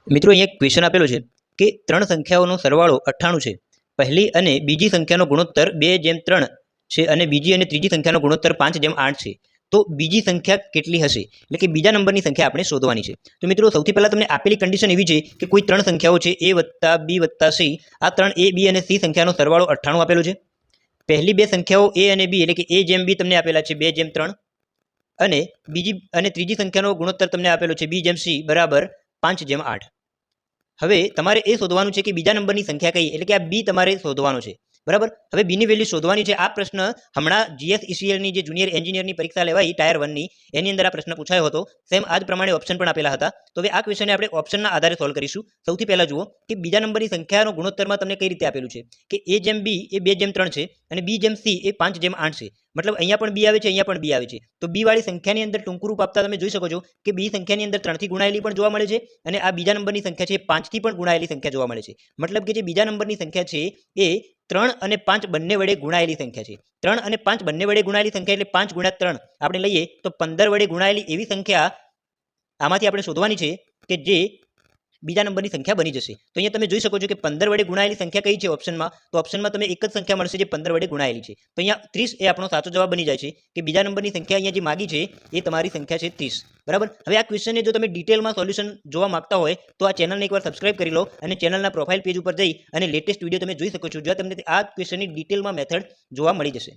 મિત્રો અહીંયા એક ક્વેશ્ચન આપેલો છે કે ત્રણ સંખ્યાઓનો સરવાળો 98 છે. પહેલી અને બીજી સંખ્યાનો ગુણોત્તર 2:3 છે અને બીજી અને ત્રીજી સંખ્યાનો ગુણોત્તર 5:8 છે. તો બીજી સંખ્યા કેટલી હશે? એટલે કે બીજા નંબરની સંખ્યા આપણે શોધવાની છે. તો મિત્રો સૌથી પહેલા તમને આપેલી કન્ડિશન એવી છે કે કોઈ ત્રણ સંખ્યાઓ છે a + b + c. આ ત્રણ a b અને c સંખ્યાનો સરવાળો 98 આપેલો છે. પહેલી બે સંખ્યાઓ a અને b એટલે કે a/b તમને આપેલા છે 2:3 અને બીજી અને ત્રીજી સંખ્યાનો ગુણોત્તર તમને આપેલો છે b/c બરાબર 5/8. હવે તમારે એ શોધવાનું છે કે બીજા નંબરની સંખ્યા કઈ, એટલે કે આ બી તમારે શોધવાનો છે. બરાબર. હવે બીની વેલ્યુ શોધવાની છે. આ પ્રશ્ન હમણાં GS ની જે જુનિયર એન્જિનિયરની પરીક્ષા લેવાઈ ટાયર 1 ની, એની અંદર આ પ્રશ્ન પૂછાયો હતો. સેમ આ જ પ્રમાણે ઓપ્શન પણ આપેલા હતા. તો હવે આ ક્વેશ્ચનને આપણે ઓપ્શનના આધારે સોલ્વ કરીશું. સૌથી પહેલા જુઓ કે બીજા નંબરની સંખ્યાનો ગુણોત્તરમાં તમને કઈ રીતે આપેલું છે કે a/b એ 2/3 છે અને b/c એ 5/8 છે. મતલબ અહીંયા પણ b આવે છે, અહીંયા પણ b આવે છે. તો b વાળી સંખ્યાની અંદર ટૂંકું રૂપ આપતા તમે જોઈ શકો છો કે b સંખ્યાની અંદર 3 થી ગુણાયેલી પણ જોવા મળે છે અને આ બીજા નંબરની સંખ્યા છે 5 થી પણ ગુણાયેલી સંખ્યા જોવા મળે છે. મતલબ કે જે બીજા નંબરની સંખ્યા છે એ 3 અને 5 બંને વડે ગુણાયેલી સંખ્યા છે. 3 અને 5 બંને વડે ગુણાયેલી સંખ્યા એટલે 5 × 3 આપણે લઈએ તો 15 વડે ગુણાયેલી એવી સંખ્યા આમાંથી આપણે શોધવાની છે કે જે બીજા નંબરની સંખ્યા બની જશે. તો અહીંયા તમે જોઈ શકો છો કે 15 વડે ગુણાયેલી સંખ્યા કઈ છે ઓપ્શનમાં? તો ઓપ્શનમાં તમે એક જ સંખ્યા મળશે જે 15 વડે ગુણાયેલી છે. તો અહીંયા 30 એ આપણો સાચો જવાબ બની જાય છે કે બીજા નંબરની સંખ્યા અહીંયા જે માગી છે એ તમારી સંખ્યા છે 30. બરાબર. હવે આ ક્વેશ્ચનને જો તમે ડિટેલમાં સોલ્યુશન જોવા માંગતા હોય તો આ ચેનલને એકવાર સબસ્ક્રાઇબ કરી લો અને ચેનલના પ્રોફાઇલ પેજ ઉપર જઈ અને લેટેસ્ટ વિડીયો તમે જોઈ શકો છો, જ્યાં તમને આ ક્વેશ્ચનની ડિટેલમાં મેથડ જોવા મળી જશે.